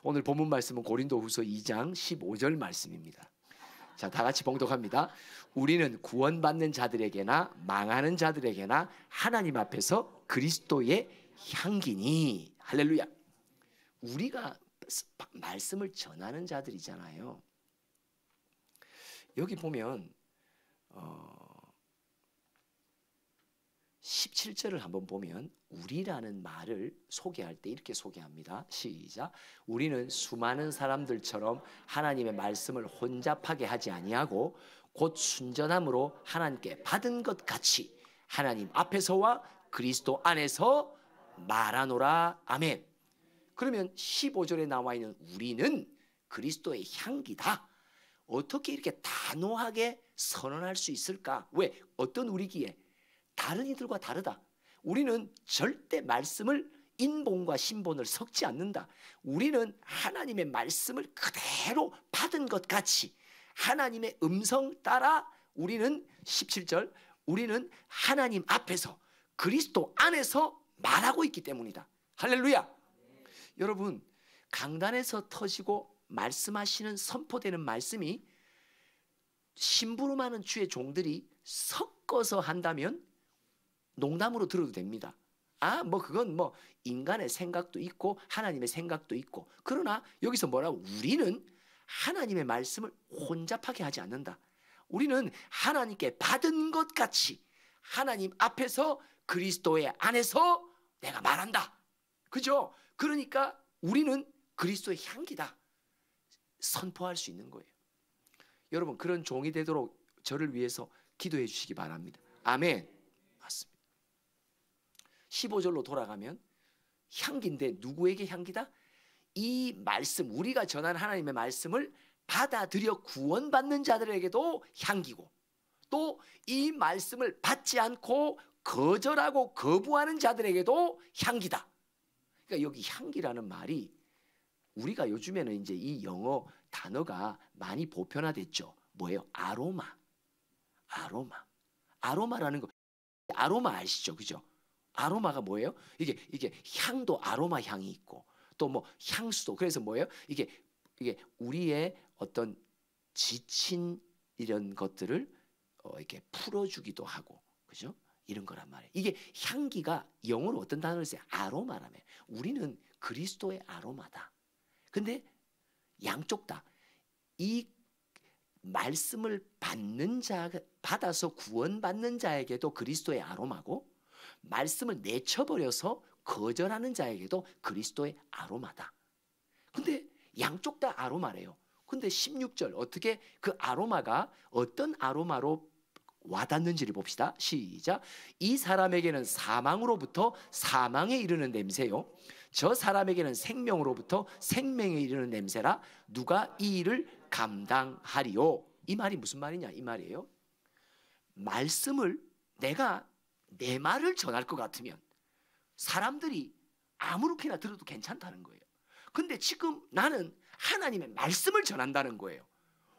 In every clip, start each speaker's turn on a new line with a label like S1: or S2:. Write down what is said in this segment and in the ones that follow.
S1: 오늘 본문 말씀은 고린도후서 2장 15절 말씀입니다. 자, 다 같이 봉독합니다. 우리는 구원받는 자들에게나 망하는 자들에게나 하나님 앞에서 그리스도의 향기니. 할렐루야. 우리가 말씀을 전하는 자들이잖아요. 여기 보면 17절을 한번 보면 우리라는 말을 소개할 때 이렇게 소개합니다. 시작. 우리는 수많은 사람들처럼 하나님의 말씀을 혼잡하게 하지 아니하고 곧 순전함으로 하나님께 받은 것 같이 하나님 앞에서와 그리스도 안에서 말하노라. 아멘. 그러면 15절에 나와 있는 우리는 그리스도의 향기다. 어떻게 이렇게 단호하게 선언할 수 있을까? 왜? 어떤 우리기에? 다른 이들과 다르다. 우리는 절대 말씀을 인본과 신본을 섞지 않는다. 우리는 하나님의 말씀을 그대로 받은 것 같이 하나님의 음성 따라 우리는 17절 우리는 하나님 앞에서 그리스도 안에서 말하고 있기 때문이다. 할렐루야. 여러분, 강단에서 터지고 말씀하시는 선포되는 말씀이 심부름하는 주의 종들이 섞어서 한다면 농담으로 들어도 됩니다. 그건 인간의 생각도 있고 하나님의 생각도 있고. 그러나 여기서 뭐라고? 우리는 하나님의 말씀을 혼잡하게 하지 않는다. 우리는 하나님께 받은 것 같이 하나님 앞에서 그리스도의 안에서 내가 말한다. 그죠? 그러니까 우리는 그리스도의 향기다. 선포할 수 있는 거예요. 여러분, 그런 종이 되도록 저를 위해서 기도해 주시기 바랍니다. 아멘. 맞습니다. 15절로 돌아가면 향기인데 누구에게 향기다? 이 말씀, 우리가 전한 하나님의 말씀을 받아들여 구원받는 자들에게도 향기고, 또 이 말씀을 받지 않고 거절하고 거부하는 자들에게도 향기다. 그러니까 여기 향기라는 말이 우리가 요즘에는 이제 이 영어 단어가 많이 보편화됐죠. 뭐예요? 아로마. 아로마라는 거, 아로마 아시죠? 그죠? 아로마가 뭐예요? 이게 향도 아로마 향이 있고 또 향수도. 그래서 뭐예요? 이게 우리의 어떤 지친 이런 것들을 이렇게 풀어주기도 하고, 그죠? 이런 거란 말이에요. 이게 향기가 영어로 어떤 단어를 써요? 아로마라며. 우리는 그리스도의 아로마다. 근데 양쪽 다 이 말씀을 받아서 구원받는 자에게도 그리스도의 아로마고, 말씀을 내쳐버려서 거절하는 자에게도 그리스도의 아로마다. 근데 양쪽 다 아로마래요. 근데 16절 어떻게 그 아로마가 어떤 아로마로 와닿는지를 봅시다. 시작. 이 사람에게는 사망으로부터 사망에 이르는 냄새요, 저 사람에게는 생명으로부터 생명에 이르는 냄새라. 누가 이 일을 감당하리요? 이 말이 무슨 말이냐 이 말이에요. 말씀을 내가 내 말을 전할 것 같으면 사람들이 아무렇게나 들어도 괜찮다는 거예요. 근데 지금 나는 하나님의 말씀을 전한다는 거예요.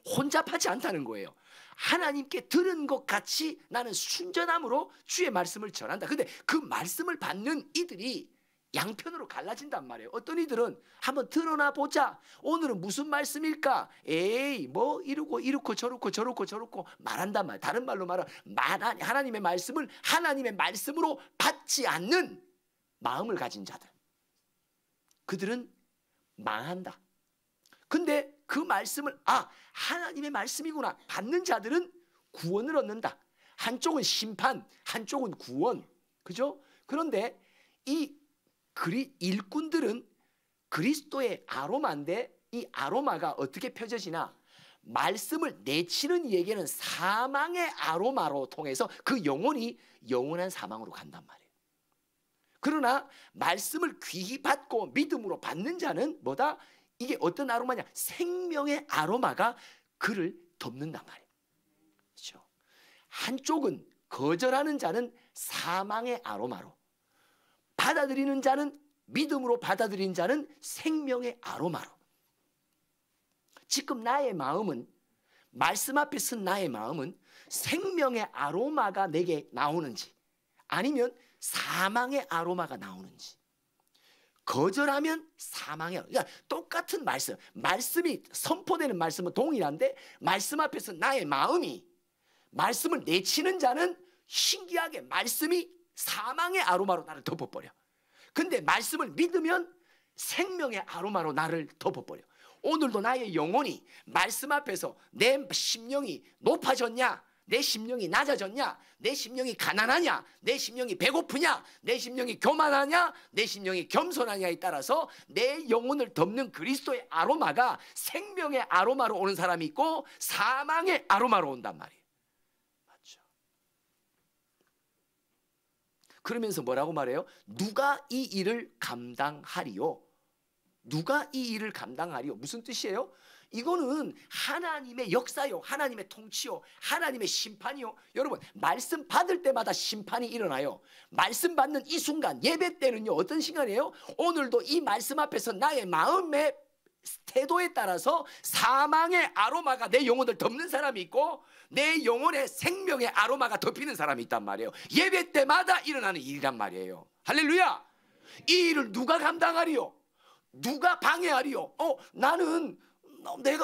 S1: 혼잡하지 않다는 거예요. 하나님께 들은 것 같이 나는 순전함으로 주의 말씀을 전한다. 근데 그 말씀을 받는 이들이 양편으로 갈라진단 말이에요. 어떤 이들은 한번 드러나 보자. 오늘은 무슨 말씀일까? 에이 이러고 저러고 말한단 말이에요. 다른 말로 말하면 하나님의 말씀을 하나님의 말씀으로 받지 않는 마음을 가진 자들, 그들은 망한다. 근데 그 말씀을 하나님의 말씀이구나 받는 자들은 구원을 얻는다. 한쪽은 심판, 한쪽은 구원. 그죠? 그런데 이 일꾼들은 그리스도의 아로마인데, 이 아로마가 어떻게 펴져지나, 말씀을 내치는 이에게는 사망의 아로마로 통해서 그 영혼이 영원한 사망으로 간단 말이에요. 그러나 말씀을 귀히 받고 믿음으로 받는 자는 뭐다? 이게 어떤 아로마냐? 생명의 아로마가 그를 덮는단 말이에요. 그렇죠? 한쪽은 거절하는 자는 사망의 아로마로, 받아들이는 자는 믿음으로 받아들인 자는 생명의 아로마로. 지금 나의 마음은, 말씀 앞에 쓴 나의 마음은 생명의 아로마가 내게 나오는지 아니면 사망의 아로마가 나오는지, 거절하면 사망이야. 그러니까 똑같은 말씀이 선포되는 말씀은 동일한데 말씀 앞에서 나의 마음이 말씀을 내치는 자는 신기하게 말씀이 사망의 아로마로 나를 덮어버려. 근데 말씀을 믿으면 생명의 아로마로 나를 덮어버려. 오늘도 나의 영혼이 말씀 앞에서 내 심령이 높아졌냐, 내 심령이 낮아졌냐, 내 심령이 가난하냐, 내 심령이 배고프냐, 내 심령이 교만하냐, 내 심령이 겸손하냐에 따라서 내 영혼을 덮는 그리스도의 아로마가 생명의 아로마로 오는 사람이 있고 사망의 아로마로 온단 말이에요. 맞죠? 그러면서 뭐라고 말해요? 누가 이 일을 감당하리요? 누가 이 일을 감당하리요? 무슨 뜻이에요? 이거는 하나님의 역사요, 하나님의 통치요, 하나님의 심판이요. 여러분, 말씀 받을 때마다 심판이 일어나요. 말씀 받는 이 순간, 예배 때는요 어떤 시간이에요? 오늘도 이 말씀 앞에서 나의 마음의 태도에 따라서 사망의 아로마가 내 영혼을 덮는 사람이 있고 내 영혼의 생명의 아로마가 덮이는 사람이 있단 말이에요. 예배 때마다 일어나는 일이란 말이에요. 할렐루야. 이 일을 누가 감당하리요? 누가 방해하리요?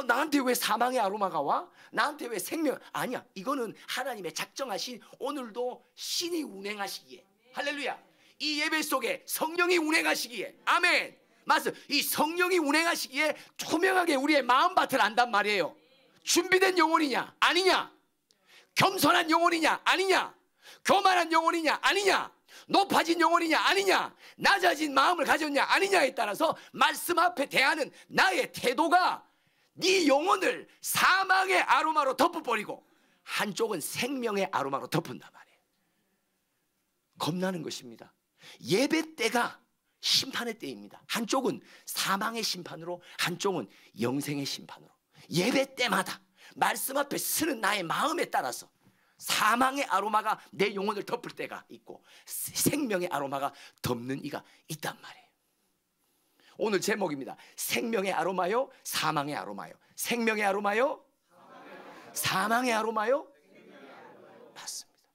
S1: 나한테 왜 사망의 아로마가 와? 나한테 왜 생명? 아니야. 이거는 하나님의 작정하신 오늘도 신이 운행하시기에, 할렐루야, 이 예배 속에 성령이 운행하시기에, 아멘. 맞습니다. 이 성령이 운행하시기에 투명하게 우리의 마음밭을 안단 말이에요. 준비된 영혼이냐 아니냐, 겸손한 영혼이냐 아니냐, 교만한 영혼이냐 아니냐, 높아진 영혼이냐 아니냐, 낮아진 마음을 가졌냐 아니냐에 따라서 말씀 앞에 대하는 나의 태도가 네 영혼을 사망의 아로마로 덮어버리고 한쪽은 생명의 아로마로 덮은단 말이에요. 겁나는 것입니다. 예배 때가 심판의 때입니다. 한쪽은 사망의 심판으로, 한쪽은 영생의 심판으로. 예배 때마다 말씀 앞에 서는 나의 마음에 따라서 사망의 아로마가 내 영혼을 덮을 때가 있고 생명의 아로마가 덮는 이가 있단 말이에요. 오늘 제목입니다. 생명의 아로마요, 사망의 아로마요. 생명의 아로마요, 사망의 아로마요. 맞습니다.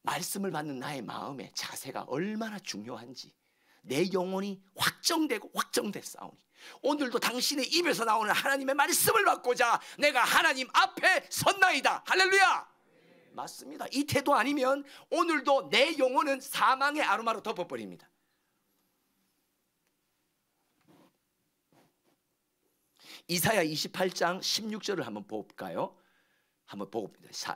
S1: 말씀을 받는 나의 마음의 자세가 얼마나 중요한지 내 영혼이 확정되고 확정됐사오니 오늘도 당신의 입에서 나오는 하나님의 말씀을 받고자 내가 하나님 앞에 섰나이다. 할렐루야. 맞습니다. 이 태도 아니면 오늘도 내 영혼은 사망의 아로마로 덮어버립니다. 이사야 28장 16절을 한번 볼까요? 한번 보고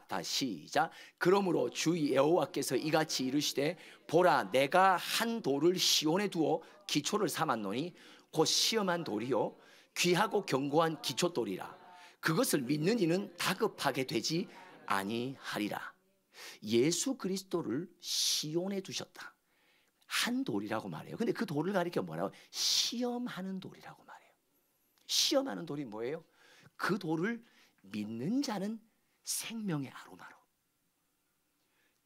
S1: 다시 시작. 그러므로 주 여호와께서 이같이 이르시되 보라, 내가 한 돌을 시온에 두어 기초를 삼았노니 곧 시험한 돌이요 귀하고 견고한 기초돌이라. 그것을 믿는 이는 다급하게 되지 아니하리라. 예수 그리스도를 시온에 두셨다. 한 돌이라고 말해요. 근데 그 돌을 가리켜 뭐라고? 시험하는 돌이라고 말해요. 시험하는 돌이 뭐예요? 그 돌을 믿는 자는 생명의 아로마로,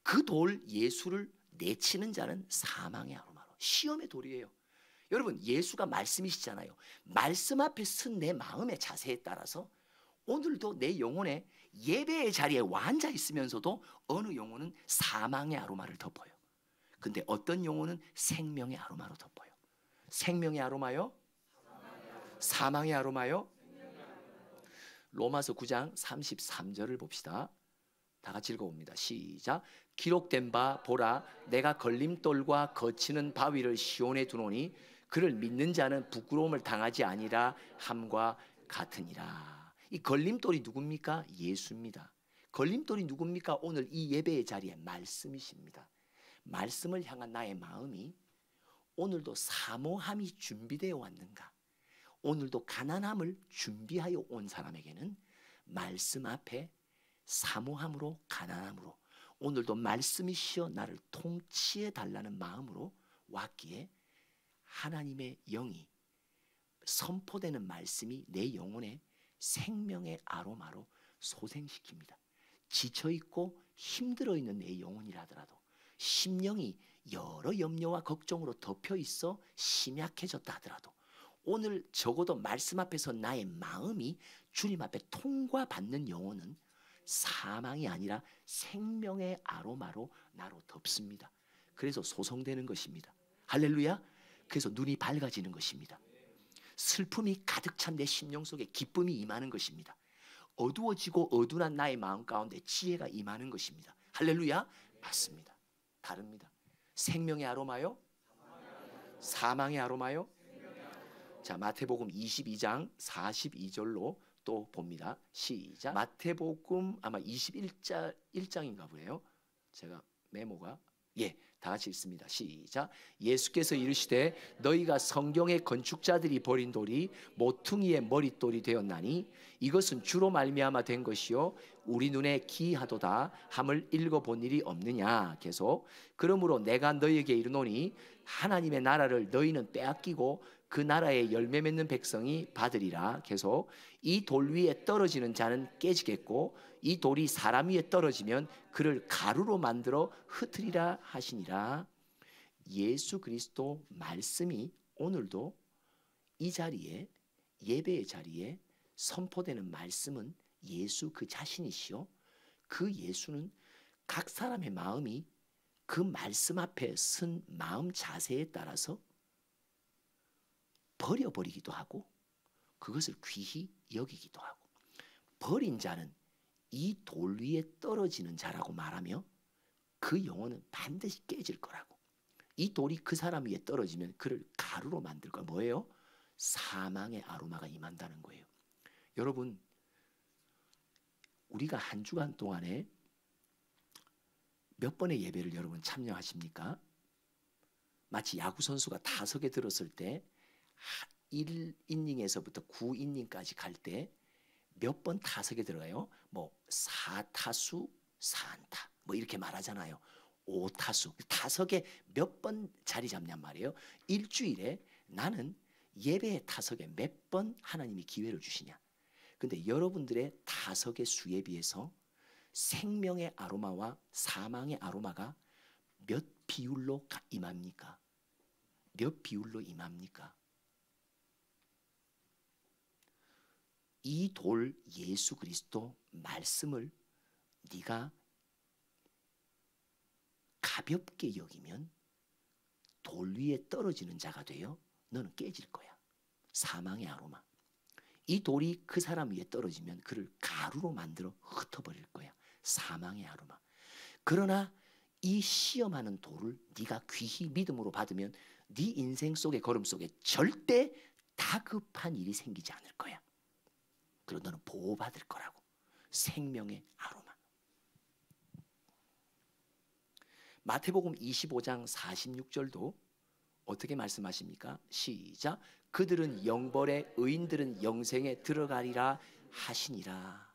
S1: 그 돌 예수를 내치는 자는 사망의 아로마로. 시험의 돌이에요. 여러분, 예수가 말씀이시잖아요. 말씀 앞에 선 내 마음의 자세에 따라서 오늘도 내 영혼에 예배의 자리에 와 앉아 있으면서도 어느 영혼은 사망의 아로마를 덮어요. 근데 어떤 영혼은 생명의 아로마로 덮어요. 생명의 아로마요? 사망의 아로마요? 로마서 9장 33절을 봅시다. 다 같이 읽어봅니다. 시작. 기록된 바 보라, 내가 걸림돌과 거치는 바위를 시온에 두노니 그를 믿는 자는 부끄러움을 당하지 아니라 함과 같으니라. 이 걸림돌이 누굽니까? 예수입니다. 걸림돌이 누굽니까? 오늘 이 예배의 자리에 말씀이십니다. 말씀을 향한 나의 마음이 오늘도 사모함이 준비되어 왔는가? 오늘도 가난함을 준비하여 온 사람에게는 말씀 앞에 사모함으로, 가난함으로, 오늘도 말씀이시여 나를 통치해 달라는 마음으로 왔기에 하나님의 영이 선포되는 말씀이 내 영혼에 생명의 아로마로 소생시킵니다. 지쳐있고 힘들어 있는 내 영혼이라 하더라도, 심령이 여러 염려와 걱정으로 덮여있어 심약해졌다 하더라도 오늘 적어도 말씀 앞에서 나의 마음이 주님 앞에 통과받는 영혼은 사망이 아니라 생명의 아로마로 나로 덮습니다. 그래서 소성되는 것입니다. 할렐루야. 그래서 눈이 밝아지는 것입니다. 슬픔이 가득 찬 내 심령 속에 기쁨이 임하는 것입니다. 어두워지고 어두운 나의 마음 가운데 지혜가 임하는 것입니다. 할렐루야. 맞습니다. 다릅니다. 생명의 아로마요? 사망의 아로마요? 자, 마태복음 22장 42절로 또 봅니다. 시작. 마태복음 아마 21장인가 보네요. 제가 메모가 다 같이 읽습니다. 시작. 예수께서 이르시되 너희가 성경의 건축자들이 버린 돌이 모퉁이의 머릿돌이 되었나니 이것은 주로 말미암아 된 것이요 우리 눈에 기이하도다 함을 읽어본 일이 없느냐. 계속. 그러므로 내가 너희에게 이르노니 하나님의 나라를 너희는 빼앗기고 그 나라에 열매 맺는 백성이 받으리라. 계속. 이 돌 위에 떨어지는 자는 깨지겠고 이 돌이 사람 위에 떨어지면 그를 가루로 만들어 흩으리라 하시니라. 예수 그리스도 말씀이 오늘도 이 자리에, 예배의 자리에 선포되는 말씀은 예수 그 자신이시요 그 예수는 각 사람의 마음이 그 말씀 앞에 선 마음 자세에 따라서 버려버리기도 하고 그것을 귀히 여기기도 하고, 버린 자는 이 돌 위에 떨어지는 자라고 말하며 그 영혼은 반드시 깨질 거라고. 이 돌이 그 사람 위에 떨어지면 그를 가루로 만들 거야. 뭐예요? 사망의 아로마가 임한다는 거예요. 여러분, 우리가 한 주간 동안에 몇 번의 예배를 여러분 참여하십니까? 마치 야구 선수가 타석에 들었을 때 1이닝에서부터 9이닝까지 갈 때 몇 번 타석에 들어가요? 뭐 4타수 4안타 뭐 이렇게 말하잖아요. 5타수 타석에 몇 번 자리 잡냔 말이에요. 일주일에 나는 예배의 타석에 몇 번 하나님이 기회를 주시냐. 근데 여러분들의 타석의 수에 비해서 생명의 아로마와 사망의 아로마가 몇 비율로 임합니까? 몇 비율로 임합니까? 이 돌 예수 그리스도 말씀을 네가 가볍게 여기면 돌 위에 떨어지는 자가 되어 너는 깨질 거야. 사망의 아로마. 이 돌이 그 사람 위에 떨어지면 그를 가루로 만들어 흩어버릴 거야. 사망의 아로마. 그러나 이 시험하는 돌을 네가 귀히 믿음으로 받으면 네 인생 속의 걸음 속에 절대 다급한 일이 생기지 않을 거야. 그리고 너는 보호받을 거라고. 생명의 아로마. 마태복음 25장 46절도 어떻게 말씀하십니까? 시작. 그들은 영벌에 의인들은 영생에 들어가리라 하시니라.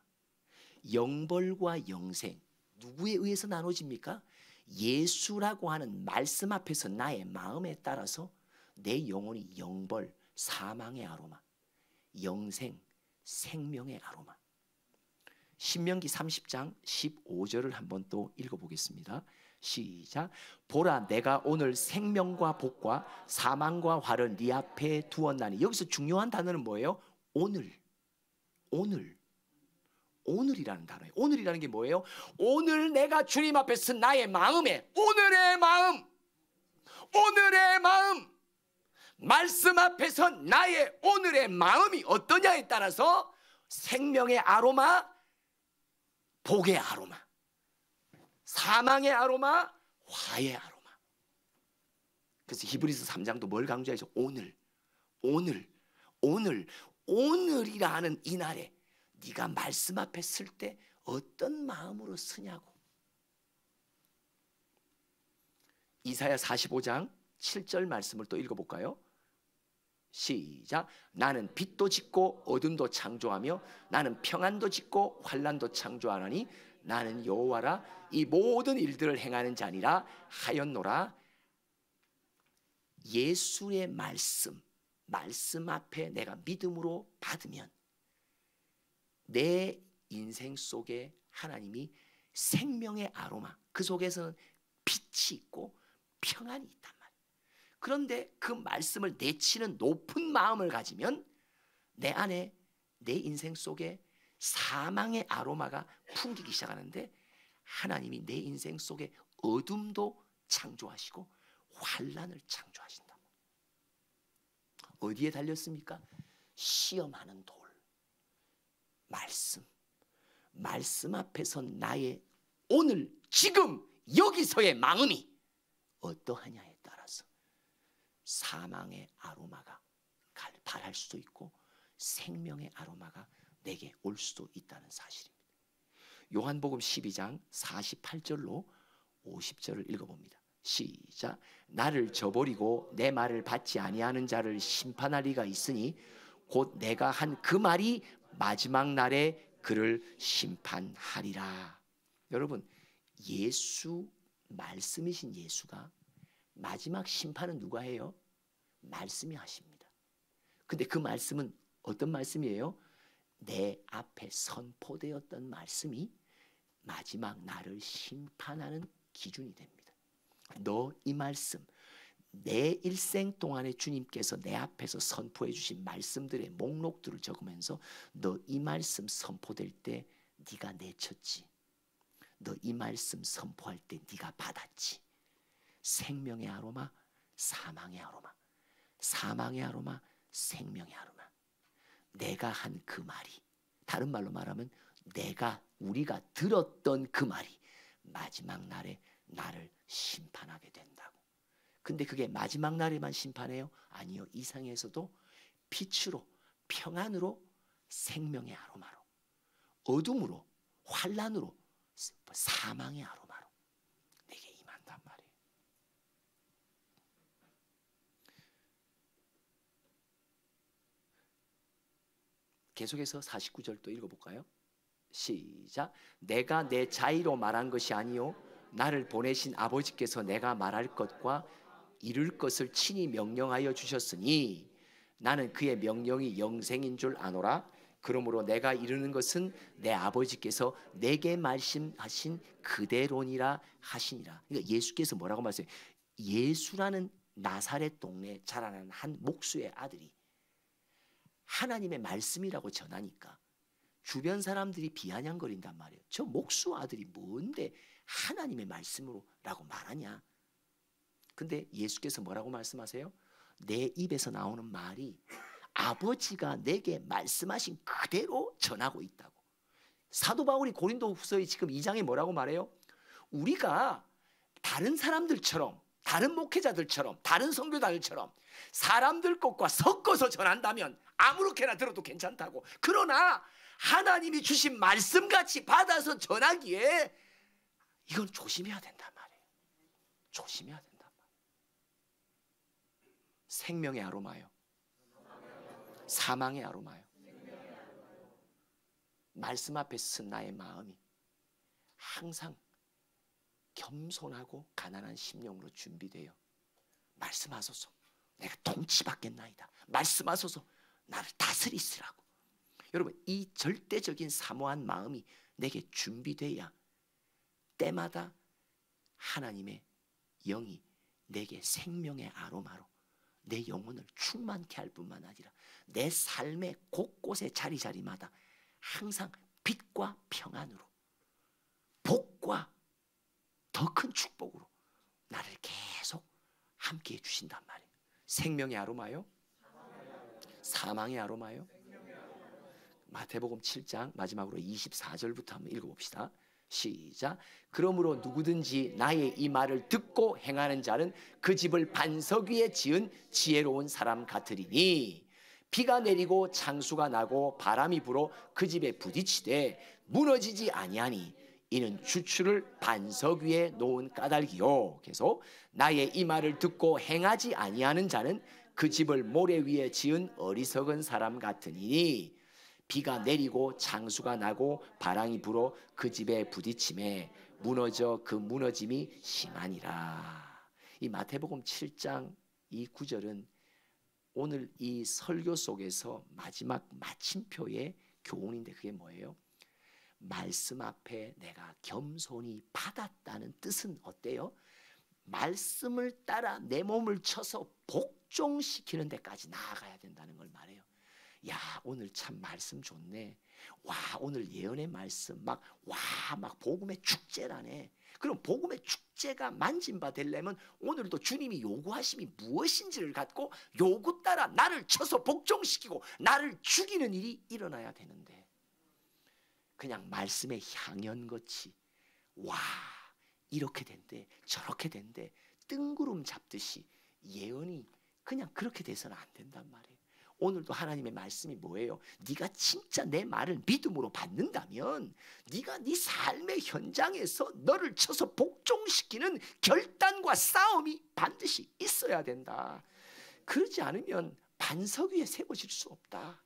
S1: 영벌과 영생 누구에 의해서 나눠집니까? 예수라고 하는 말씀 앞에서 나의 마음에 따라서 내 영혼이 영벌, 사망의 아로마, 영생, 생명의 아로마. 신명기 30장 15절을 한번 또 읽어보겠습니다. 시작. 보라 내가 오늘 생명과 복과 사망과 화를 네 앞에 두었나니. 여기서 중요한 단어는 뭐예요? 오늘. 오늘이라는 단어예요. 오늘이라는 게 뭐예요? 오늘 내가 주님 앞에 쓴 나의 마음에 오늘의 마음 말씀 앞에서 나의 오늘의 마음이 어떠냐에 따라서 생명의 아로마, 복의 아로마, 사망의 아로마, 화의 아로마. 그래서 히브리서 3장도 뭘 강조해서 오늘이라는 이 날에 네가 말씀 앞에 쓸 때 어떤 마음으로 쓰냐고. 이사야 45장 7절 말씀을 또 읽어볼까요? 시작. 나는 빛도 짓고 어둠도 창조하며 나는 평안도 짓고 환난도 창조하나니 나는 여호와라. 이 모든 일들을 행하는 자니라 하였노라. 예수의 말씀 앞에 내가 믿음으로 받으면 내 인생 속에 하나님이 생명의 아로마, 그 속에서는 빛이 있고 평안이 있단 말이에요. 그런데 그 말씀을 내치는 높은 마음을 가지면 내 안에, 내 인생 속에 사망의 아로마가 풍기기 시작하는데 하나님이 내 인생 속에 어둠도 창조하시고 환난을 창조하신다. 어디에 달렸습니까? 시험하는 돌, 말씀 앞에서 나의 오늘 지금 여기서의 마음이 어떠하냐에 따라서 사망의 아로마가 발할 수도 있고 생명의 아로마가 내게 올 수도 있다는 사실입니다. 요한복음 12장 48절로 50절을 읽어봅니다. 시작. 나를 저버리고 내 말을 받지 아니하는 자를 심판할 리가 있으니 곧 내가 한 그 말이 마지막 날에 그를 심판하리라. 여러분, 예수, 말씀이신 예수가 마지막 심판은 누가 해요? 말씀이 하십니다. 근데 그 말씀은 어떤 말씀이에요? 내 앞에 선포되었던 말씀이 마지막 날을 심판하는 기준이 됩니다. 너 이 말씀, 내 일생 동안에 주님께서 내 앞에서 선포해 주신 말씀들의 목록들을 적으면서 너 이 말씀 선포될 때 네가 내쳤지. 너 이 말씀 선포할 때 네가 받았지. 생명의 아로마, 사망의 아로마, 사망의 아로마, 생명의 아로마. 내가 한 그 말이, 다른 말로 말하면 우리가 들었던 그 말이 마지막 날에 나를 심판하게 된다고. 근데 그게 마지막 날에만 심판해요? 아니요. 이 세상에서도 빛으로, 평안으로, 생명의 아로마로, 어둠으로, 환난으로, 사망의 아로마로 내게 임한단 말이에요. 계속해서 49절 또 읽어볼까요? 시작. 내가 내 자의로 말한 것이 아니요 나를 보내신 아버지께서 내가 말할 것과 이룰 것을 친히 명령하여 주셨으니 나는 그의 명령이 영생인 줄 아노라. 그러므로 내가 이루는 것은 내 아버지께서 내게 말씀하신 그대로니라 하시니라. 그러니까 예수께서 뭐라고 말씀해요? 예수라는 나사렛 동네에 자라난 한 목수의 아들이 하나님의 말씀이라고 전하니까 주변 사람들이 비아냥거린단 말이에요. 저 목수 아들이 뭔데 하나님의 말씀으로 라고 말하냐. 근데 예수께서 뭐라고 말씀하세요? 내 입에서 나오는 말이 아버지가 내게 말씀하신 그대로 전하고 있다고. 사도 바울이 고린도후서에 지금 2장에 뭐라고 말해요? 우리가 다른 사람들처럼, 다른 목회자들처럼, 다른 선교사들처럼 사람들 것과 섞어서 전한다면 아무렇게나 들어도 괜찮다고. 그러나 하나님이 주신 말씀같이 받아서 전하기에 이건 조심해야 된단 말이에요. 조심해야 된단 말이에요. 생명의 아로마요, 사망의 아로마요. 말씀 앞에 쓴 나의 마음이 항상 겸손하고 가난한 심령으로 준비되어 말씀하소서 내가 통치받겠나이다. 말씀하소서 나를 다스리시라고. 여러분, 이 절대적인 사모한 마음이 내게 준비돼야 때마다 하나님의 영이 내게 생명의 아로마로 내 영혼을 충만케 할 뿐만 아니라 내 삶의 곳곳에 자리자리마다 항상 빛과 평안으로, 복과 더 큰 축복으로 나를 계속 함께 해주신단 말이에요. 생명의 아로마요? 사망의 아로마요? 마태복음 7장 마지막으로 24절부터 한번 읽어봅시다. 시작. 그러므로 누구든지 나의 이 말을 듣고 행하는 자는 그 집을 반석 위에 지은 지혜로운 사람 같으리니 비가 내리고 창수가 나고 바람이 불어 그 집에 부딪히되 무너지지 아니하니 이는 주추를 반석 위에 놓은 까닭이요. 계속. 나의 이 말을 듣고 행하지 아니하는 자는 그 집을 모래 위에 지은 어리석은 사람 같으니 비가 내리고 창수가 나고 바람이 불어 그 집에 부딪힘에 무너져 그 무너짐이 심하니라. 이 마태복음 7장 이 구절은 오늘 이 설교 속에서 마지막 마침표의 교훈인데 그게 뭐예요? 말씀 앞에 내가 겸손히 받았다는 뜻은 어때요? 말씀을 따라 내 몸을 쳐서 복종시키는 데까지 나아가야 된다는 걸 말해요. 야, 오늘 참 말씀 좋네. 와, 오늘 예언의 말씀 막 복음의 축제라네. 그럼 복음의 축제가 만진 바 되려면 오늘도 주님이 요구하심이 무엇인지를 갖고 요구 따라 나를 쳐서 복종시키고 나를 죽이는 일이 일어나야 되는데, 그냥 말씀의 향연같이 와, 이렇게 된대 저렇게 된대 뜬구름 잡듯이 예언이 그냥 그렇게 돼서는 안 된단 말이에요. 오늘도 하나님의 말씀이 뭐예요? 네가 진짜 내 말을 믿음으로 받는다면 네가 네 삶의 현장에서 너를 쳐서 복종시키는 결단과 싸움이 반드시 있어야 된다. 그러지 않으면 반석 위에 세워질 수 없다.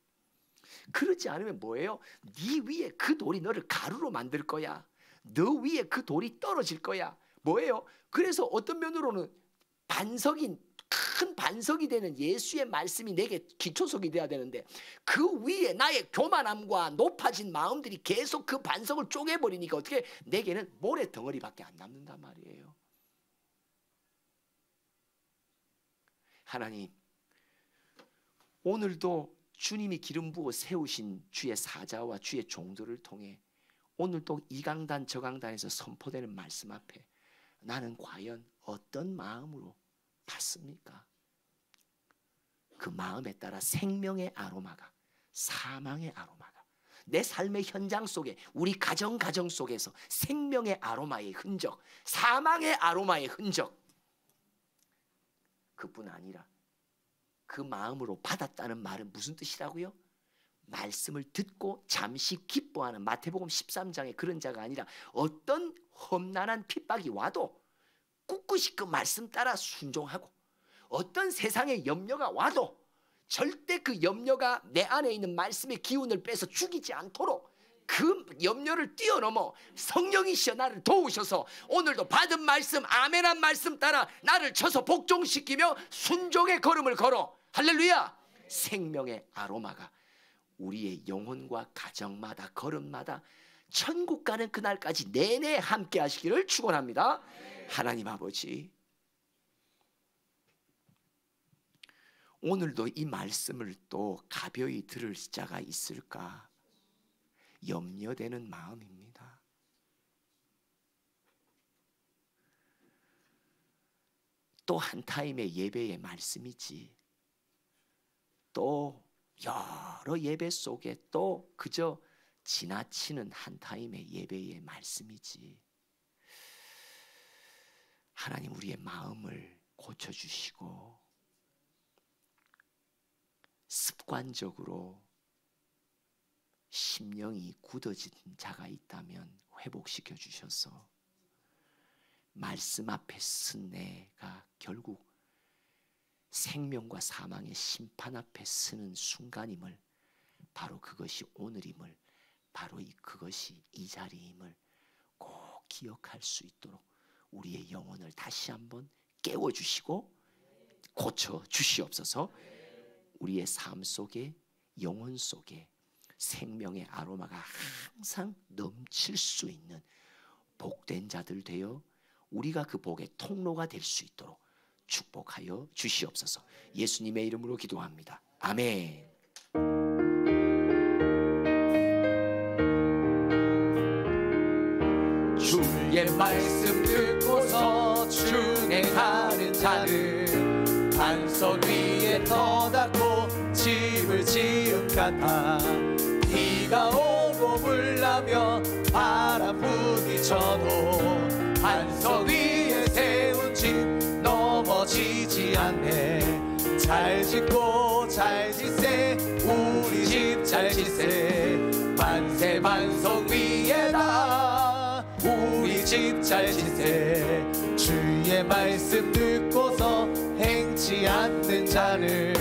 S1: 그러지 않으면 뭐예요? 네 위에 그 돌이 너를 가루로 만들 거야. 너 위에 그 돌이 떨어질 거야. 뭐예요? 그래서 어떤 면으로는 큰 반석이 되는 예수의 말씀이 내게 기초석이 돼야 되는데, 그 위에 나의 교만함과 높아진 마음들이 계속 그 반석을 쪼개버리니까 어떻게 내게는 모래 덩어리밖에 안 남는단 말이에요. 하나님, 오늘도 주님이 기름 부어 세우신 주의 사자와 주의 종들을 통해 오늘도 이 강단 저 강단에서 선포되는 말씀 앞에 나는 과연 어떤 마음으로 받습니까? 그 마음에 따라 생명의 아로마가, 사망의 아로마가, 내 삶의 현장 속에, 우리 가정 속에서 생명의 아로마의 흔적, 사망의 아로마의 흔적, 그뿐 아니라 그 마음으로 받았다는 말은 무슨 뜻이라고요? 말씀을 듣고 잠시 기뻐하는 마태복음 13장의 그런 자가 아니라 어떤 험난한 핍박이 와도 꿋꿋이 그 말씀 따라 순종하고, 어떤 세상의 염려가 와도 절대 그 염려가 내 안에 있는 말씀의 기운을 빼서 죽이지 않도록 그 염려를 뛰어넘어 성령이시여 나를 도우셔서 오늘도 받은 말씀, 아멘한 말씀 따라 나를 쳐서 복종시키며 순종의 걸음을 걸어, 할렐루야, 생명의 아로마가 우리의 영혼과 가정마다 걸음마다 천국 가는 그날까지 내내 함께 하시기를 축원합니다. 하나님 아버지, 오늘도 이 말씀을 또 가벼이 들을 자가 있을까 염려되는 마음입니다. 또 한 타임의 예배의 말씀이지, 또 여러 예배 속에 또 그저 지나치는 한 타임의 예배의 말씀이지, 하나님 우리의 마음을 고쳐주시고 습관적으로 심령이 굳어진 자가 있다면 회복시켜 주셔서 말씀 앞에 쓴 내가 결국 생명과 사망의 심판 앞에 서는 순간임을, 바로 그것이 오늘임을, 바로 그것이 이 자리임을 꼭 기억할 수 있도록 우리의 영혼을 다시 한번 깨워주시고 고쳐주시옵소서. 우리의 삶 속에, 영혼 속에 생명의 아로마가 항상 넘칠 수 있는 복된 자들 되어 우리가 그 복의 통로가 될 수 있도록 축복하여 주시옵소서. 예수님의 이름으로 기도합니다. 아멘.
S2: 주의 말씀 듣고서 준행하는 자는 반석 위에 터닫고 집을 지은 같아. 비가 오고 물나며 바람 부딪혀도 반석 위에 세운 집 넘어지지 않네. 잘 짓고 잘 짓세, 우리 집 잘 짓세. 만세 반석 위에다 우리 집 잘 짓세. 주의 말씀 듣고서 행치 않는 자를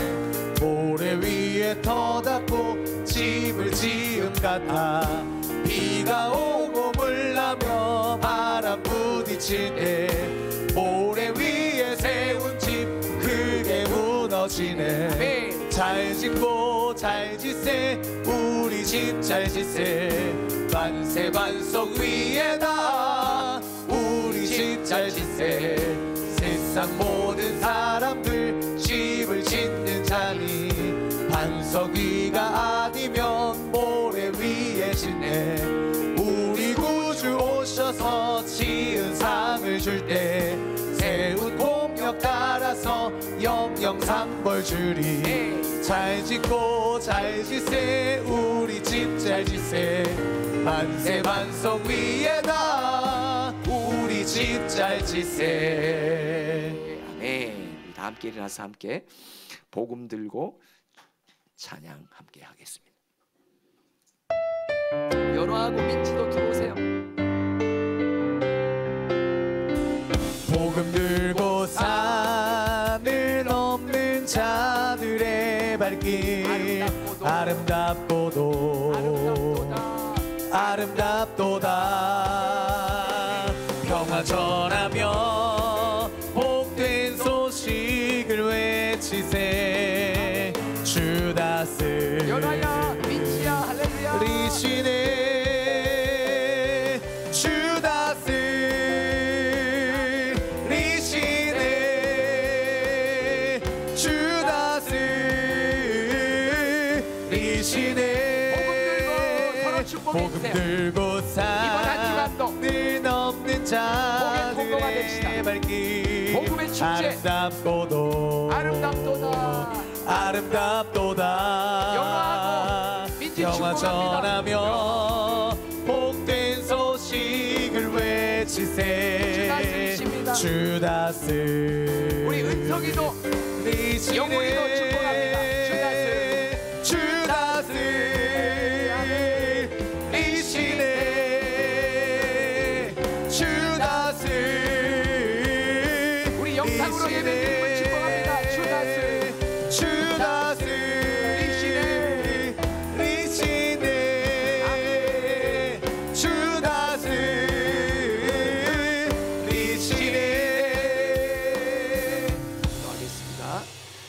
S2: 모래 위에 터닫고 집을 지음 같아. 비가 오고 물나며 바람 부딪힐 때 모래 위에 세운 집 크게 무너지네. 잘 짓고 잘 짓세, 우리 집 잘 짓세. 만세 반석 위에다 우리 집 잘 짓세. 세상 모든 사람들 집을 짓는 자니 반석 위가 아니면 모래 위에 짓네. 우리 구주 오셔서 지은 상을 줄 때 세운 공력 따라서 영영 상벌 주리. 잘 짓고 잘 지세 우리 집 잘 지세. 만세 반석 위에다 우리 집 잘 지세.
S1: 아멘. 우리 다 함께 일어나서 함께 복음 들고 찬양 함께 하겠습니다. 연호하고 민지도 들어오세요.
S2: 복음 들고 산을 넘는 자들의 발길 아름답도다. 평화 전하며 복된 소식을 외치세. 주다스
S1: 연호야 민지야 할렐루야
S2: 리시네. 주다스 리시네. 주다스 리시네. 복음 들고 산을 넘는 자들의 발길
S1: 복음의 축제
S2: 아름답도다 영화 전하며 복된 소식을 외치세. 주다스
S1: 우리 은성이도 영웅이도 축복합니다.
S2: 주다스 리시네. 주다스
S1: 우리 영상으로 예배드리는 축복합니다.
S2: 주다스 리시네. 리시네. 주다스 리시네.
S1: 기도하겠습니다.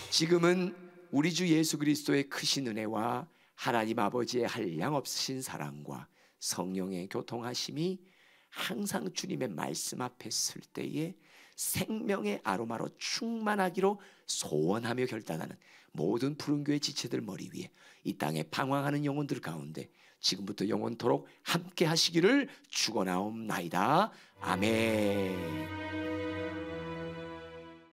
S1: 지금은 우리 주 예수 그리스도의 크신 은혜와 하나님 아버지의 한량없으신 사랑과 성령의 교통하심이 항상 주님의 말씀 앞에 설 때에 생명의 아로마로 충만하기로 소원하며 결단하는 모든 푸른교회 지체들 머리 위에 이 땅에 방황하는 영혼들 가운데 지금부터 영원토록 함께 하시기를 축원하옵나이다. 아멘.